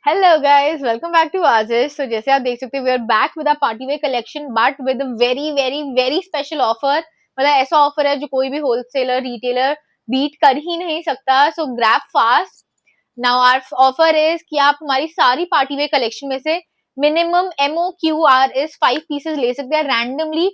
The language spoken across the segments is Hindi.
Hello guys, welcome back to आजिश। तो जैसे आप देख सकते हैं, we are back with a party wear collection but with a very very very special offer. मतलब ऐसा ऑफर है जो कोई भी होलसेलर रिटेलर बीट कर ही नहीं सकता। So grab fast now. Our offer is कि आप हमारी सारी पार्टी वेयर कलेक्शन में से मिनिमम MOQR इज 5 पीसेस ले सकते हैं randomly.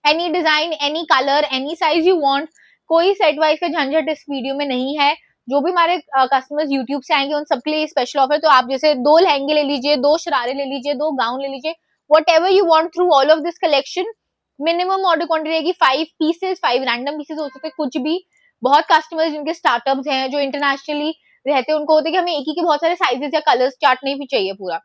Any design, any colour, any size you want. कोई सेट वाइज का झंझट इस वीडियो में नहीं है। जो भी हमारे कस्टमर्स यूट्यूब से आएंगे उन सबके लिए स्पेशल ऑफर। तो आप जैसे 2 लहंगे ले लीजिए, 2 शरारे ले लीजिए, 2 गाउन ले लीजिए, what ever you want through all of this collection. Minimum order quantity रहेगी 5 पीसेस, 5 रैंडम पीसेस हो सकते हैं, कुछ भी। बहुत कस्टमर्स जिनके स्टार्टअप्स हैं, जो इंटरनेशनली रहते हैं, उनको होता है कि हमें एक ही के बहुत सारे साइजेस या कलर्स चार्ट नहीं भी चाहिए पूरा।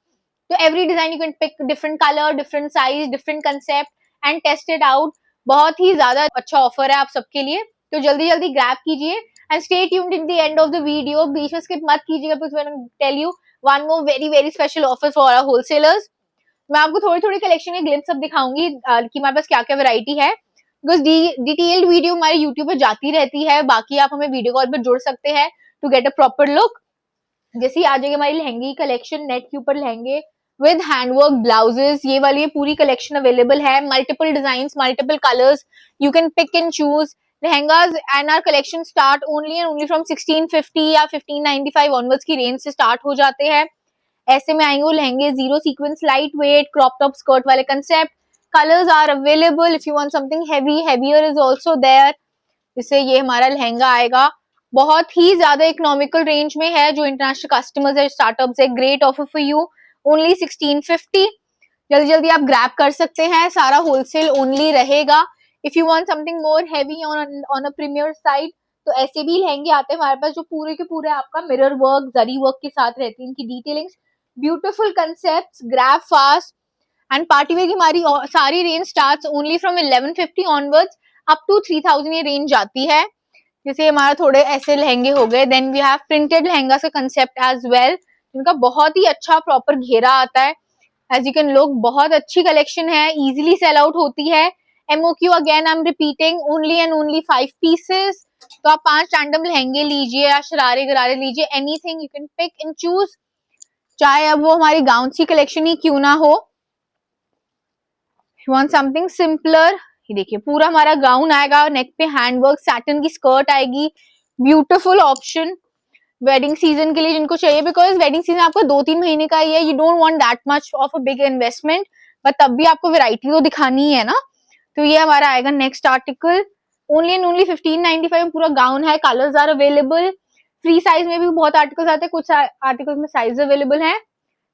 तो every design you can pick different colour, different size, different concept and test it out. बहुत ही ज्यादा अच्छा ऑफर है आप सबके लिए, तो जल्दी जल्दी ग्रैब कीजिए and stay tuned till the end of the video. बीच में स्किप मत कीजिएगा because I tell you one more very very special offer for our wholesalers. मैं आपको थोड़ी थोड़ी कलेक्शन के ग्लिम्स अब दिखाऊंगी कि हमारे पास क्या क्या वैरायटी है, बिकॉज डिटेल्ड वीडियो हमारे यूट्यूब पर जाती रहती है। बाकी आप हमें वीडियो कॉल पर जुड़ सकते हैं to get a proper look. जैसे आ जाएगी हमारी लहंगे की कलेक्शन, नेट के ऊपर लहंगे विद हैंडवर्क ब्लाउजेस। ये वाली पूरी कलेक्शन अवेलेबल है, multiple design, multiple colours, you can pick and choose lehengas. And our collection start only and only from 1650 या 1595 ऑनवर्ड्स की रेंज से स्टार्ट हो जाते हैं। ऐसे में आएंगे वो लहंगे zero sequence, light weight, crop top skirt वाले concept. Colours are available if you want something heavy, heavier is also there. जिससे ये हमारा लहंगा आएगा बहुत ही ज्यादा इकोनॉमिकल रेंज में है। जो इंटरनेशनल कस्टमर्स है, स्टार्टअप्स है, great offer for you, only 1650। जल्दी जल्दी आप ग्रैब कर सकते हैं, सारा होलसेल ओनली रहेगा। If you want something more heavy on a premier side, तो ऐसे भी लहंगे आते हैं हमारे पास जो पूरे के पूरे आपका मिरर वर्क, जरी वर्क के साथ रहती है इनकी detailings. Beautiful concepts, grab fast. And party wear की हमारी सारी range starts only from 1150 onwards up to 3000 ये रेंज जाती है। जैसे हमारा थोड़े ऐसे लहंगे हो गए। Then we have printed lehenga का कंसेप्ट एज वेल, जिनका बहुत ही अच्छा प्रॉपर घेरा आता है। एज यू कैन लुक, बहुत अच्छी कलेक्शन है, इजीली सेल आउट होती है। MOQ again I am repeating, only and only 5 pieces. तो आप 5 रैंडम लहंगे लीजिए या शरारे गरारे लीजिए, anything you can pick and choose, चाहे अब वो हमारी गाउन सी कलेक्शन ही क्यों ना हो। यू वांट समथिंग सिंपलर, ये देखिए पूरा हमारा गाउन आएगा, नेक पे हैंडवर्क, सैटिन की स्कर्ट आएगी। ब्यूटीफुल ऑप्शन वेडिंग सीजन के लिए जिनको चाहिए, बिकॉज वेडिंग सीजन आपका 2-3 महीने का ही है। You don't want that much of a big investment, but तब भी आपको वैरायटी तो दिखानी है ना। तो ये हमारा आएगा next article, only and only 1595 में पूरा गाउन है। Colours are available, free size में भी बहुत आर्टिकल्स आते हैं, कुछ आर्टिकल्स में साइज अवेलेबल है।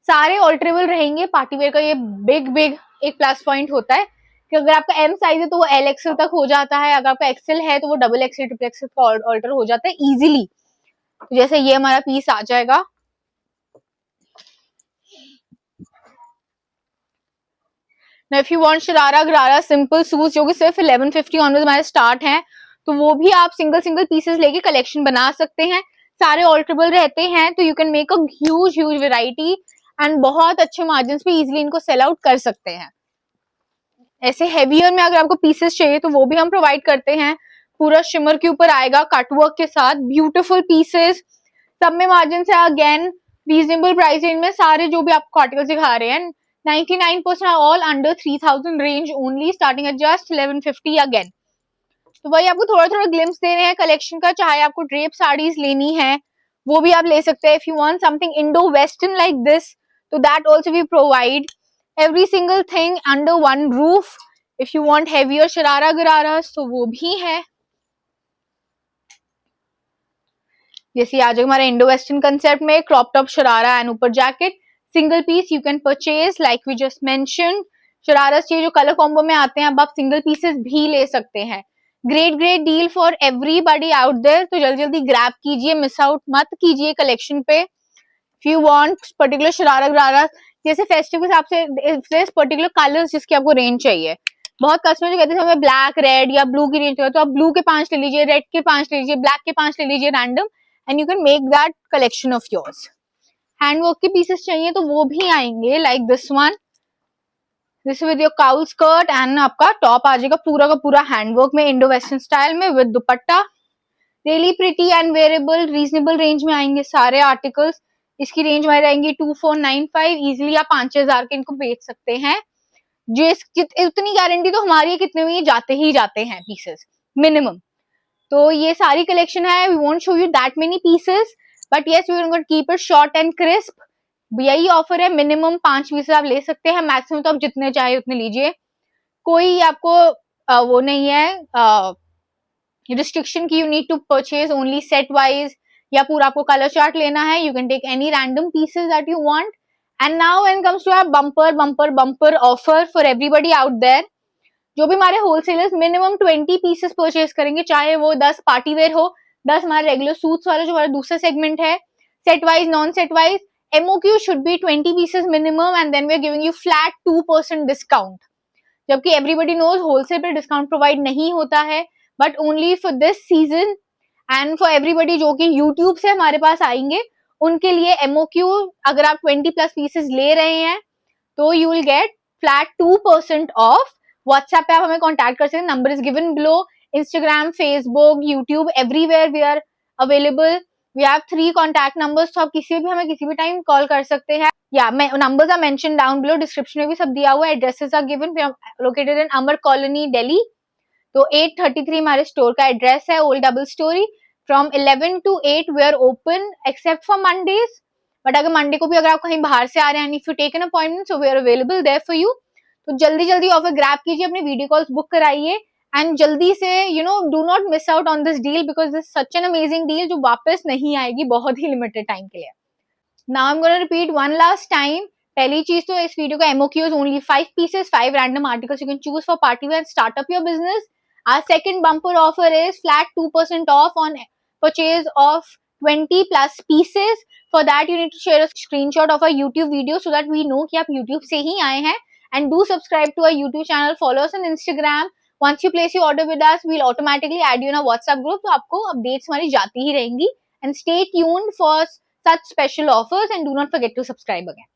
सारे ऑल्टरेबल रहेंगे। पार्टीवेयर का ये बिग बिग एक प्लस पॉइंट होता है कि अगर आपका M साइज है तो वो LXL तक हो जाता है, अगर आपका XL है तो वो XXL, XXL का ऑल्टर हो जाता है इजीली। जैसे ये हमारा पीस आ जाएगा, इफ यू वांट शरारा गरारा सिंपल सूट जो कि सिर्फ 1150 ऑनवर्ड्स हमारे स्टार्ट हैं, तो वो भी आप सिंगल सिंगल पीसेस लेके कलेक्शन बना सकते हैं। सारे ऑल्टरेबल रहते हैं, तो you can make a huge huge variety and बहुत अच्छे मार्जिन पे इजिली इनको सेल आउट कर सकते हैं। ऐसे हेवियर में अगर आपको पीसेस चाहिए तो वो भी हम प्रोवाइड करते हैं। पूरा शिमर के ऊपर आएगा कटवर्क के साथ, ब्यूटीफुल पीसेस, सब में मार्जिन है। अगेन रीजनेबल प्राइस रेंज में सारे जो भी आपको आर्टिकल्स दिखा रहे हैं, 99% are all under 3000 range only, starting at just 1150 again. तो वही आपको थोड़ा थोड़ा ग्लिम्स दे रहे हैं कलेक्शन का। चाहे आपको ड्रेप साड़ीज लेनी है वो भी आप ले सकते हैं। If you want something Indo western like this, तो that also we provide every single thing under one roof. If you want heavier sharara gharara तो वो भी है। जैसे आज हमारे इंडो वेस्टर्न कंसेप्ट में क्रॉप टॉप शरारा एंड ऊपर jacket, single piece you can purchase like we just mention. Sharara चाहिए जो कलर कॉम्बो में आते हैं, अब आप सिंगल पीसेस भी ले सकते हैं। Great great deal for everybody out there, तो जल्दी जल्दी ग्रैब कीजिए, मिस आउट मत कीजिए कलेक्शन पे। If you want particular sharara गरारा, जैसे फेस्टिव के हिसाब से पर्टिकुलर कलर्स जिसकी आपको रेंज चाहिए। बहुत कस्टमर जो कहते हैं हमें ब्लैक, रेड या ब्लू की रेंज चाहिए, तो आप ब्लू के 5 ले लीजिए, रेड के 5 ले लीजिए, ब्लैक के 5 ले लीजिए random, and you can make that collection of yours. Handwork के पीसेस चाहिए तो वो भी आएंगे like this one, this with your cowl skirt and आपका टॉप आ जाएगा पूरा का पूरा हैंडवर्क में, इंडो वेस्टर्न स्टाइल में with dupatta. Really pretty and wearable, reasonable range में आएंगे सारे आर्टिकल्स। इसकी रेंज हमारी रहेंगी 2495। इजिली आप 5,000 के इनको बेच सकते हैं। जो इतनी गारंटी तो हमारी है, कितने में ये जाते ही जाते हैं पीसेस मिनिमम। तो ये सारी कलेक्शन है, we won't show you that many pieces, but yes we are going to keep it short and crisp. यही ऑफर है, मिनिमम 5 पीसेस आप ले सकते हैं, मैक्सिमम तो आप जितने चाहे उतने लीजिए। कोई आपको वो नहीं है रिस्ट्रिक्शन की you need to purchase only set wise या पूरा आपको कलर चार्ट लेना है। You can take any random pieces that you want. And now when comes to our bumper offer for everybody out there. जो भी हमारे होलसेलर्स मिनिमम 20 पीसेस परचेज करेंगे, चाहे वो 10 पार्टी वेयर हो, 10 हमारे रेगुलर सूट्स वाले जो हमारा दूसरा सेगमेंट है, set wise non set wise, MOQ should be 20 pieces minimum and then we are giving you flat 2% discount. जबकि एवरीबडी नोज होलसेल पे डिस्काउंट प्रोवाइड नहीं होता है, but only for this season and for everybody जो कि यूट्यूब से हमारे पास आएंगे, उनके लिए MOQ अगर आप 20 प्लस पीसेस ले रहे हैं तो you will get flat 2% off. WhatsApp पे आप हमें कॉन्टैक्ट कर सकते हैं, number is given below. Instagram, Facebook, YouTube, everywhere we are available. We have 3 contact numbers, तो आप किसी भी हमें किसी भी टाइम कॉल कर सकते हैं। या numbers are mention down below, description में भी सब दिया हुआ है। Addresses are given, we are located in Amar Colony, Delhi. तो 833 हमारे स्टोर का एड्रेस है, old double storey. From 11 to 8 we are open except for Mondays, but अगर मंडे को भी अगर आप कहीं बाहर से आ रहे हैं, if you take an appointment, so we are available there for you. तो जल्दी जल्दी ऑफर ग्रैब कीजिए, अपने वीडियो कॉल्स बुक कराइए एंड जल्दी से do not miss out on this deal, because this such an amazing deal जो वापस नहीं आएगी बहुत ही लिमिटेड टाइम के लिए। Now I am gonna repeat one last time. पहली चीज तो इस वीडियो का MOQ is only 5 pieces, 5 random articles you can choose for party wear and start up your business. Our second bumper offer is flat 2% off on purchase of 20 plus pieces. For that you need to share a screenshot of a YouTube video so that we know कि आप YouTube से ही आए हैं, and do subscribe to our YouTube channel, follow us on Instagram. Once you place your order with us, we'll automatically add you in a WhatsApp group, तो आपको updates हमारी जाती ही रहेंगी। And stay tuned for such special offers and do not forget to subscribe again.